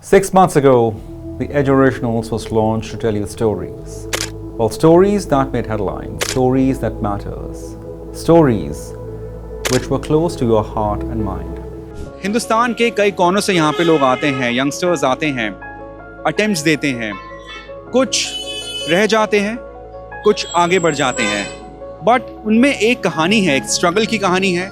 6 months ago, the Edge Originals was launched to tell you stories. Well, stories that made headlines, stories that matters, stories which were close to your heart and mind. Hindustan के कई कोनों से यहाँ पे लोग आते हैं, youngsters आते हैं, अटेम्प्ट्स देते हैं, कुछ रह जाते हैं, कुछ आगे बढ़ जाते हैं, बट उनमें एक कहानी है, एक स्ट्रगल की कहानी है,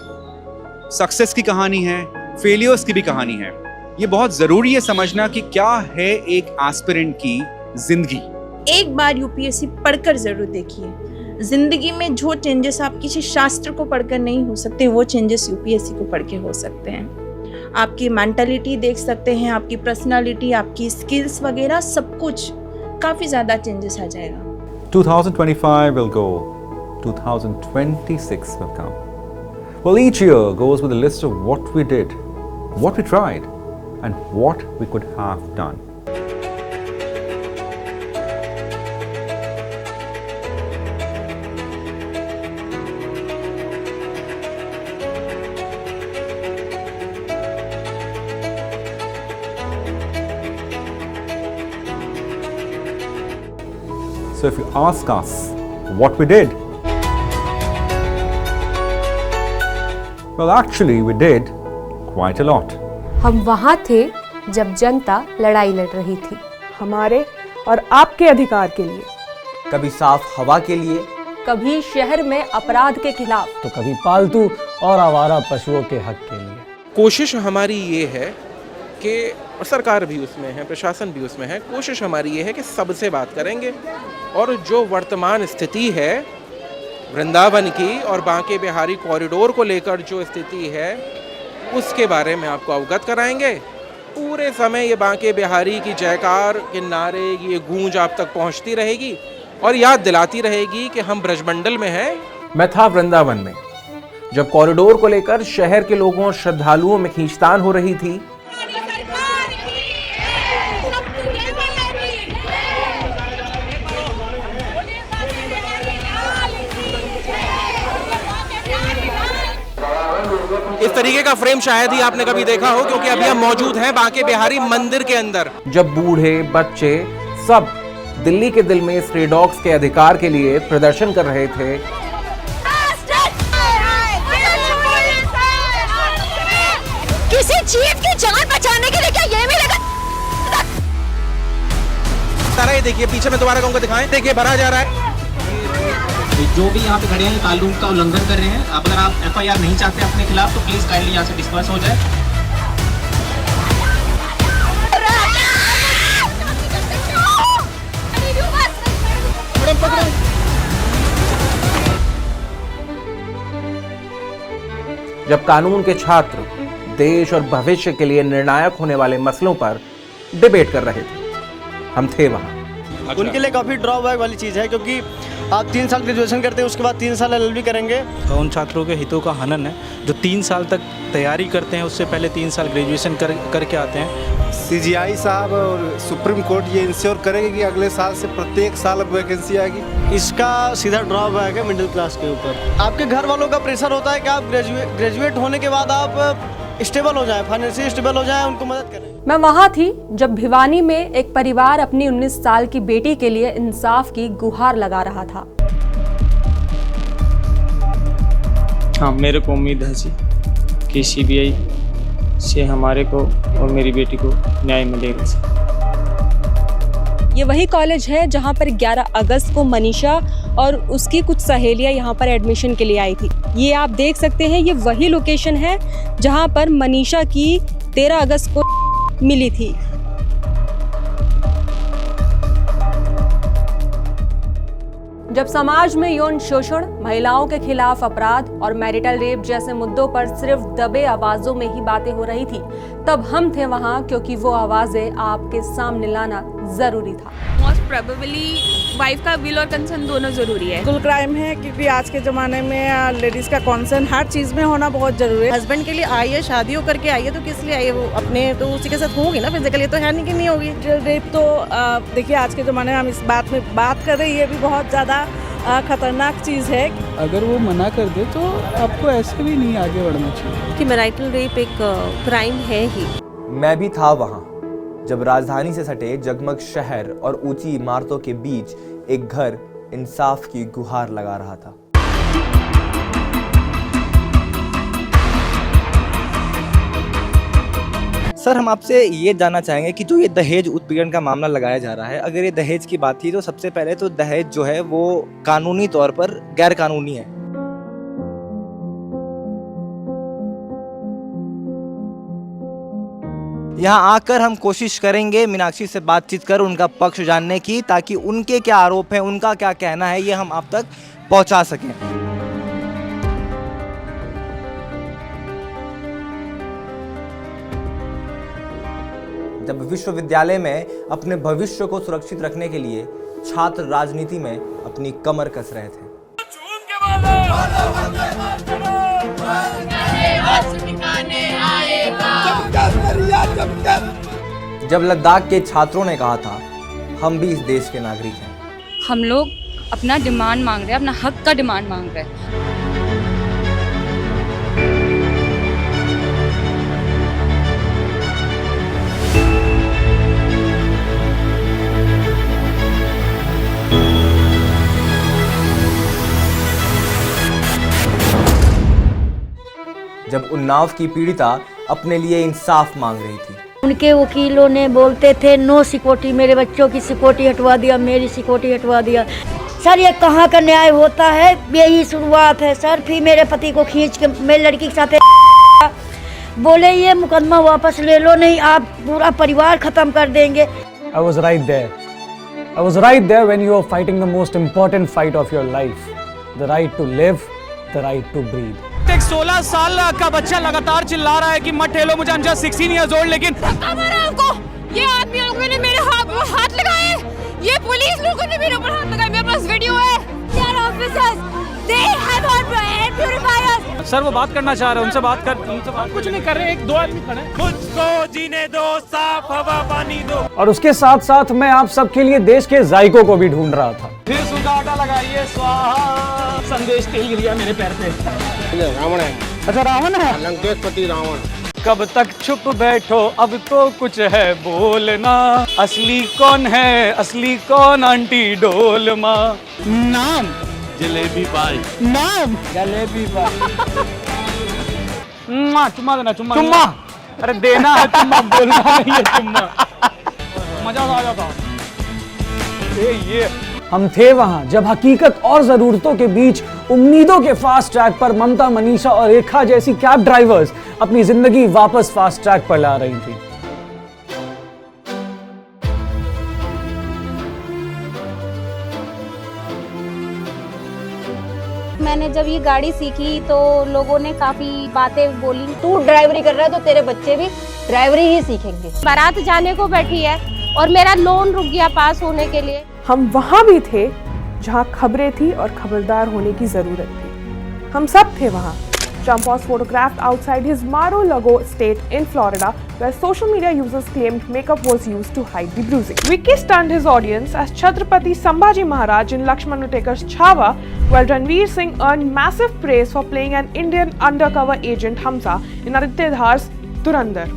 सक्सेस की कहानी है, फेलियर्स की भी कहानी है. ये बहुत ज़रूरी है समझना कि क्या है एक एस्पिरेंट की जिंदगी. एक बार यूपीएससी पढ़कर जरूर देखिए. जिंदगी में जो चेंजेस आप किसी शास्त्र को पढ़कर नहीं हो सकते, वो चेंजेस यूपीएससी को पढ़ के हो सकते हैं. आपकी मेंटालिटी देख सकते हैं, आपकी पर्सनालिटी, आपकी स्किल्स वगैरह सब कुछ काफ़ी ज़्यादा चेंजेस आ जाएगा. 2025 will go, 2026 will come. Well, each year goes with a list of what we did, what we tried, and what we could have done. So if you ask us what we did, well, actually we did quite a lot. हम वहाँ थे जब जनता लड़ाई लड़ रही थी हमारे और आपके अधिकार के लिए. कभी साफ हवा के लिए, कभी शहर में अपराध के खिलाफ, तो कभी पालतू और आवारा पशुओं के हक के लिए. कोशिश हमारी ये है कि, और सरकार भी उसमें है, प्रशासन भी उसमें है, कोशिश हमारी ये है कि सबसे बात करेंगे और जो वर्तमान स्थिति है वृंदावन की और बांके बिहारी कॉरिडोर को लेकर जो स्थिति है उसके बारे में आपको अवगत कराएंगे. पूरे समय ये बांके बिहारी की जयकार के नारे, ये गूंज आप तक पहुंचती रहेगी और याद दिलाती रहेगी कि हम ब्रजमंडल में हैं. मैं था वृंदावन में जब कॉरिडोर को लेकर शहर के लोगों श्रद्धालुओं में खींचतान हो रही थी. इस तरीके का फ्रेम शायद ही आपने कभी देखा हो, क्योंकि अभी हम मौजूद हैं बांके बिहारी मंदिर के अंदर. जब बूढ़े बच्चे सब दिल्ली के दिल में स्ट्रे डॉग्स के अधिकार के लिए प्रदर्शन कर रहे थे. किसी चीफ की जान बचाने के लिए क्या ये मिलेगा? तारा ये देखिए पीछे में दोबारा कहूँगा दिखाएं, देखिए भरा जा रहा है. जो भी यहाँ पे खड़े हैं कानून का उल्लंघन कर रहे हैं. अगर आप एफआईआर नहीं चाहते अपने खिलाफ तो प्लीज काइंडली यहाँ से डिस्पर्स हो जाए. जब कानून के छात्र देश और भविष्य के लिए निर्णायक होने वाले मसलों पर डिबेट कर रहे थे, हम थे वहां. उनके लिए काफ़ी ड्रॉबैक वाली चीज़ है, क्योंकि आप 3 साल ग्रेजुएशन करते हैं, उसके बाद 3 साल एलएलबी करेंगे. उन छात्रों के हितों का हनन है जो 3 साल तक तैयारी करते हैं, उससे पहले 3 साल ग्रेजुएशन करके आते हैं. सीजीआई साहब और सुप्रीम कोर्ट ये इंश्योर करेगी कि अगले साल से प्रत्येक साल वैकेंसी आएगी. इसका सीधा ड्रॉबैक है मिडिल क्लास के ऊपर. आपके घर वालों का प्रेशर होता है कि आप ग्रेजुएट होने के बाद आप स्टेबल हो जाए, फाइनेंशियली स्टेबल हो जाए, उनको मदद करें. मैं वहाँ थी जब भिवानी में एक परिवार अपनी 19 साल की बेटी के लिए इंसाफ की गुहार लगा रहा था. हाँ, मेरे को उम्मीद है जी कि सीबीआई से हमारे को और मेरी बेटी को न्याय मिलेगा. ये वही कॉलेज है जहाँ पर 11 अगस्त को मनीषा और उसकी कुछ सहेलियां यहाँ पर एडमिशन के लिए आई थी. ये आप देख सकते हैं, ये वही लोकेशन है जहाँ पर मनीषा की 13 अगस्त को मिली थी. जब समाज में यौन शोषण, महिलाओं के खिलाफ अपराध और मैरिटल रेप जैसे मुद्दों पर सिर्फ दबे आवाजों में ही बातें हो रही थी, तब हम थे वहां, क्योंकि वो आवाजें आपके सामने लाना जरूरी था. मोस्ट प्रोबेबली वाइफ का विल और कंसर्न दोनों जरूरी है. बिल्कुल क्राइम है, क्योंकि आज के ज़माने में लेडीज़ का कंसर्न हर चीज़ में होना बहुत ज़रूरी है. हस्बैंड के लिए आई है, शादियों करके आई है, तो किस लिए आई है? वो अपने तो उसी के साथ होगी ना फिजिकली, तो है नहीं कि नहीं होगी. रेप तो देखिए आज के ज़माने में हम इस बात में बात कर रहे हैं, ये भी बहुत ज़्यादा खतरनाक चीज़ है. अगर वो मना कर दे तो आपको ऐसे भी नहीं आगे बढ़ना चाहिए. कि मैरिटल रेप एक क्राइम है ही. मैं भी था वहां जब राजधानी से सटे जगमग शहर और ऊंची इमारतों के बीच एक घर इंसाफ की गुहार लगा रहा था। सर, हम आपसे ये जानना चाहेंगे कि जो ये दहेज उत्पीड़न का मामला लगाया जा रहा है, अगर ये दहेज की बात थी तो सबसे पहले तो दहेज जो है वो कानूनी तौर पर गैर कानूनी है। यहाँ आकर हम कोशिश करेंगे मीनाक्षी से बातचीत कर उनका पक्ष जानने की, ताकि उनके क्या आरोप हैं, उनका क्या कहना है, ये हम आप तक पहुँचा सकें। जब विश्वविद्यालय में अपने भविष्य को सुरक्षित रखने के लिए छात्र राजनीति में अपनी कमर कस रहे थे। जब लद्दाख के छात्रों ने कहा था हम भी इस देश के नागरिक हैं। हम लोग अपना डिमांड मांग रहे हैं, अपना हक का डिमांड मांग रहे हैं। जब उन्नाव की पीड़िता अपने लिए इंसाफ मांग रही थी। उनके वकीलों ने बोलते थे नो सिक्योरिटी, मेरे बच्चों की सिक्योरिटी हटवा दिया, मेरी सिक्योरिटी हटवा दिया। सर, ये कहाँ का न्याय होता है? यही शुरुआत है सर। फिर मेरे पति को खींच के मेरे लड़की के साथ बोले ये मुकदमा वापस ले लो, नहीं आप पूरा परिवार खत्म कर देंगे। I was right there. I was right there when you were fighting the most important fight of your life. The right to live, the right to breathe. एक 16 साल का बच्चा लगातार चिल्ला रहा है कि मत ठेलो मुझे, I'm just 16 years old, लेकिन ये आदमी लोगों ने मेरे हाथ लगाए, ये पुलिस लोगों ने मेरे ऊपर हाथ लगाए। मेरे पास वीडियो है। They have air purifiers. Sir, वो बात करना चाह रहे हैं, उनसे बात कुछ नहीं कर रहे, एक दो आदमी खड़े हैं। मुझको जीने दो, साफ हवा पानी दो। और उसके साथ साथ मैं आप सबके लिए देश के जायकों को भी ढूंढ रहा था। फिर सूखा आटा लगाइए, स्वाहा। संदेश तेल गिर गया मेरे पैर पे। रावण है। अच्छा, रावण है। लंकेशपति रावण। कब तक चुप बैठो, अब तो कुछ है बोलना। असली कौन है, असली कौन? आंटी डोल माँ। नाम जलेबी पाई। नाम जलेबी पाई। चुम्मा देना, चुम्मा। अरे देना है चुम्मा, बोलना नहीं है चुम्मा। मजा आ जाता। ये हम थे वहां जब हकीकत और जरूरतों के बीच उम्मीदों के फास्ट ट्रैक पर ममता, मनीषा और रेखा जैसी कैब ड्राइवर्स अपनी जिंदगी वापस फास्ट ट्रैक पर ला रही थी। मैंने जब ये गाड़ी सीखी तो लोगों ने काफी बातें बोली। तू ड्राइवरी कर रहा है तो तेरे बच्चे भी ड्राइवरी ही सीखेंगे। बारात जाने को बैठी है और मेरा लोन रुक गया पास होने के लिए। हम वहाँ भी थे जहाँ खबरें थी और खबरदार होने की जरूरत थी। हम सब थे वहाँ। Trump was photographed outside his Mar-a-Lago estate in Florida, where social media users claimed makeup was used to hide the bruising. Vicky stunned his audience as Chhatrapati Sambhaji Maharaj in Lakshman Utekar's Chhawa, while Ranveer Singh earned massive praise for playing an Indian undercover agent Hamza in Aditya Dhar's Dhurandhar.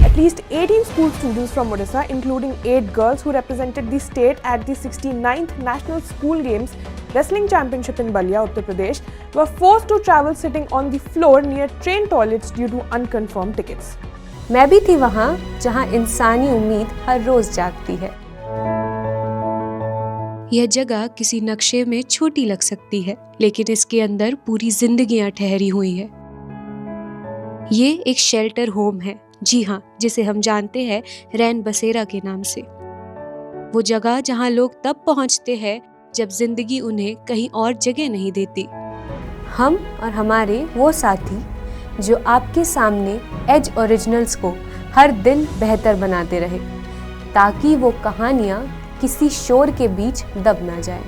At least 18 school students from Odisha, including 8 girls who represented the state at the 69th National School Games Wrestling Championship in Balia, Uttar Pradesh, were forced to travel sitting on the floor near train toilets due to unconfirmed tickets. मैं भी थी वहाँ जहाँ इंसानी उम्मीद हर रोज जागती है। यह जगह किसी नक्शे में छोटी लग सकती है, लेकिन इसके अंदर पूरी जिंदगियां ठहरी हुई है। ये एक शेल्टर होम है, जी हाँ, जिसे हम जानते हैं रैन बसेरा के नाम से। वो जगह जहाँ लोग तब पहुँचते हैं जब जिंदगी उन्हें कहीं और जगह नहीं देती। हम और हमारे वो साथी जो आपके सामने एज ओरिजिनल्स को हर दिन बेहतर बनाते रहे, ताकि वो कहानियाँ किसी शोर के बीच दब ना जाए।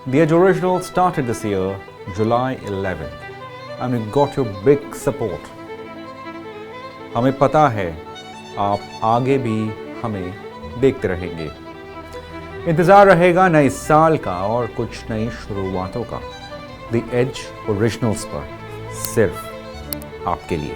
The Edge Original started this year, July 11th, and we got your big support. हमें पता है आप आगे भी हमें देखते रहेंगे। इंतज़ार रहेगा नए साल का और कुछ नई शुरुआतों का। द एज ओरिजिनल्स पर सिर्फ आपके लिए।